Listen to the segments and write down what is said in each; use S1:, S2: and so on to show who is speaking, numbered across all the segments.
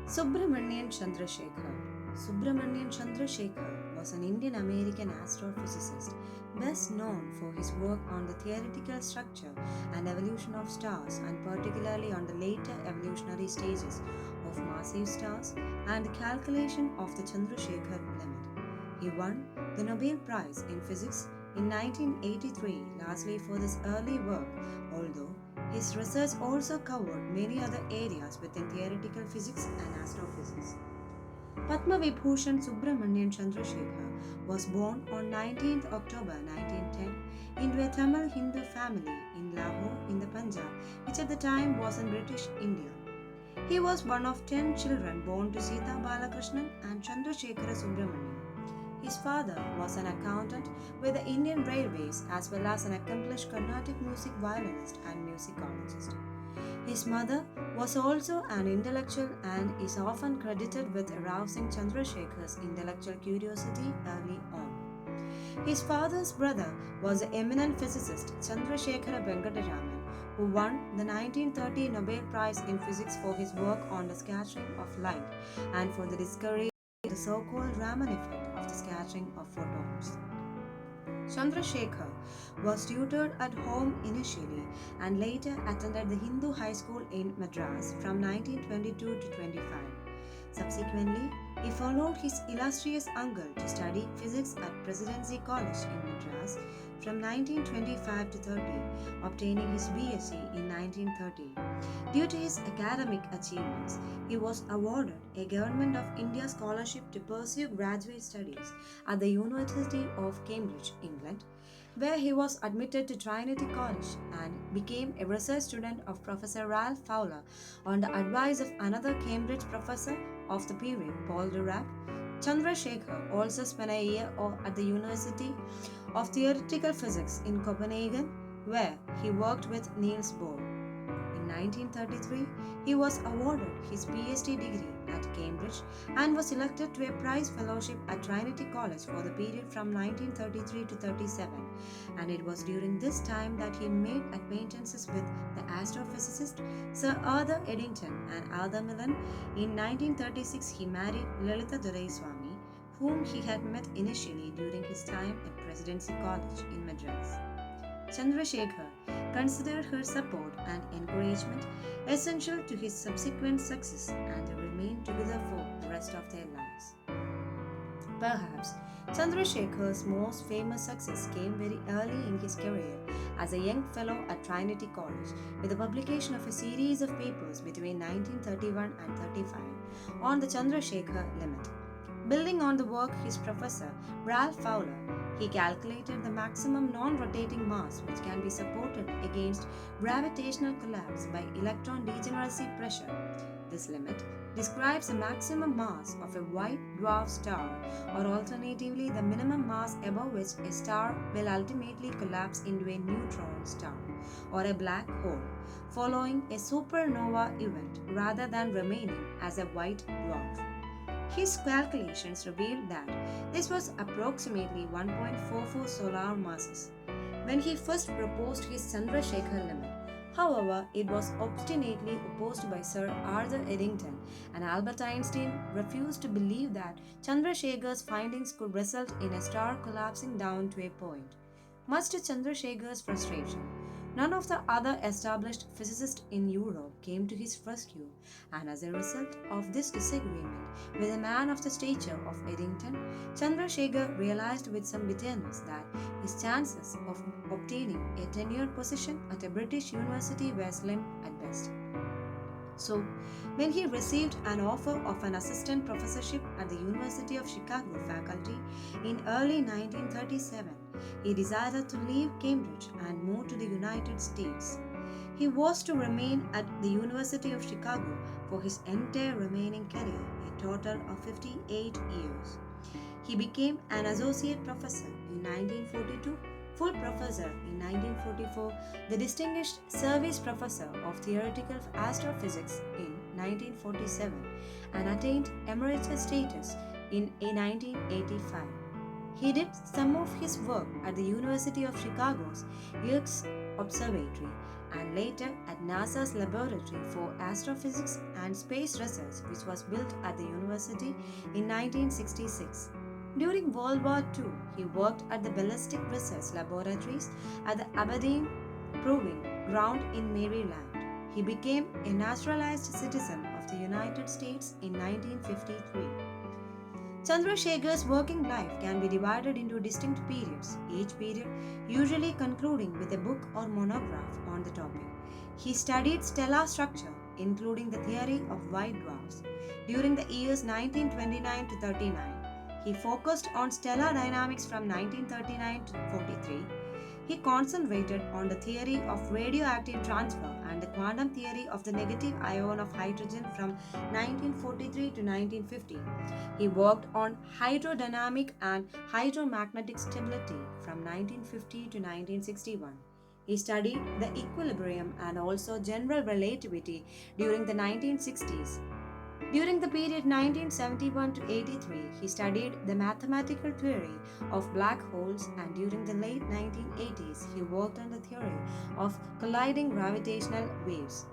S1: Subramanian Chandrasekhar. Subramanian Chandrasekhar was an Indian American astrophysicist best known for his work on the theoretical structure and evolution of stars, and particularly on the later evolutionary stages of massive stars and the calculation of the Chandrasekhar limit. He won the Nobel Prize in Physics in 1983 largely for this early work, although his research also covered many other areas within theoretical physics and astrophysics. Padma Vibhushan Subramanian Chandrasekhar was born on 19th October 1910 into a Tamil Hindu family in Lahore in the Punjab, which at the time was in British India. He was one of 10 children born to Sita Balakrishnan and Chandrasekhara Subramanian. His father was an accountant with the Indian Railways as well as an accomplished Carnatic music violinist and musicologist. His mother was also an intellectual and is often credited with arousing Chandrasekhar's intellectual curiosity early on. His father's brother was the eminent physicist Chandrasekhara Venkataraman, who won the 1930 Nobel Prize in Physics for his work on the scattering of light and for the discovery of the so-called Raman effect of the scattering of photons. Chandrasekhar was tutored at home initially and later attended the Hindu High School in Madras from 1922 to 25. Subsequently, he followed his illustrious uncle to study physics at Presidency College in Madras from 1925 to 30, obtaining his BSc in 1930. Due to his academic achievements, he was awarded a Government of India scholarship to pursue graduate studies at the University of Cambridge, England, where he was admitted to Trinity College and became a research student of Professor Ralph Fowler on the advice of another Cambridge professor of the period, Paul Dirac. Chandrasekhar also spent a year at the University of Theoretical Physics in Copenhagen, where he worked with Niels Bohr. In 1933, he was awarded his PhD degree at Cambridge and was elected to a prize fellowship at Trinity College for the period from 1933 to 37. And it was during this time that he made acquaintances with the astrophysicist Sir Arthur Eddington and Arthur Millen. In 1936, he married Lalitha Doraiswamy, whom he had met initially during his time at Presidency College in Madras. Chandrasekhar considered her support and encouragement essential to his subsequent success, and they remained together for the rest of their lives. Perhaps Chandrasekhar's most famous success came very early in his career as a young fellow at Trinity College with the publication of a series of papers between 1931 and 35 on the Chandrasekhar limit. Building on the work his professor Ralph Fowler, he calculated the maximum non-rotating mass which can be supported against gravitational collapse by electron degeneracy pressure. This limit describes the maximum mass of a white dwarf star, or alternatively the minimum mass above which a star will ultimately collapse into a neutron star or a black hole following a supernova event rather than remaining as a white dwarf. His calculations revealed that this was approximately 1.44 solar masses. When he first proposed his Chandrasekhar limit, however, it was obstinately opposed by Sir Arthur Eddington, and Albert Einstein refused to believe that Chandrasekhar's findings could result in a star collapsing down to a point. Much to Chandrasekhar's frustration, none of the other established physicists in Europe came to his rescue, and as a result of this disagreement with a man of the stature of Eddington, Chandrasekhar realized with some bitterness that his chances of obtaining a tenured position at a British university were slim at best. So, when he received an offer of an assistant professorship at the University of Chicago faculty in early 1937, he decided to leave Cambridge and move to the United States. He was to remain at the University of Chicago for his entire remaining career, a total of 58 years. He became an associate professor in 1942, full professor in 1944, the distinguished service professor of theoretical astrophysics in 1947, and attained emeritus status in 1985. He did some of his work at the University of Chicago's Yerkes Observatory and later at NASA's Laboratory for Astrophysics and Space Research, which was built at the university in 1966. During World War II, he worked at the Ballistic Research Laboratories at the Aberdeen Proving Ground in Maryland. He became a naturalized citizen of the United States in 1953. Chandrasekhar's working life can be divided into distinct periods, each period usually concluding with a book or monograph on the topic. He studied stellar structure, including the theory of white dwarfs, during the years 1929 to 39. He focused on stellar dynamics from 1939 to 43. He concentrated on the theory of radioactive transfer and the quantum theory of the negative ion of hydrogen from 1943 to 1950. He worked on hydrodynamic and hydromagnetic stability from 1950 to 1961. He studied the equilibrium and also general relativity during the 1960s. During the period 1971 to 83, he studied the mathematical theory of black holes, and during the late 1980s, he worked on the theory of colliding gravitational waves.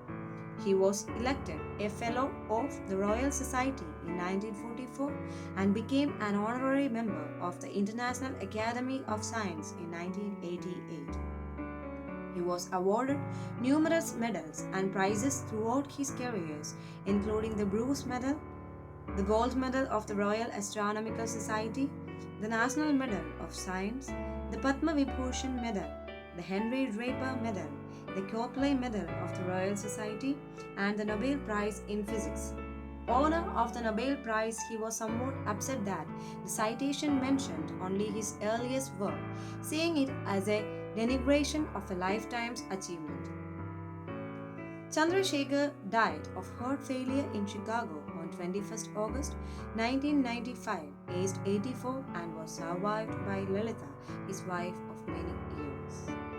S1: He was elected a Fellow of the Royal Society in 1944 and became an honorary member of the International Academy of Science in 1988. He was awarded numerous medals and prizes throughout his careers, including the Bruce Medal, the Gold Medal of the Royal Astronomical Society, the National Medal of Science, the Padma Vibhushan Medal, the Henry Draper Medal, the Copley Medal of the Royal Society, and the Nobel Prize in Physics. Owner of the Nobel Prize, he was somewhat upset that the citation mentioned only his earliest work, seeing it as a denigration of a lifetime's achievement. Chandrasekhar died of heart failure in Chicago on 21st August 1995, aged 84, and was survived by Lalitha, his wife of many years.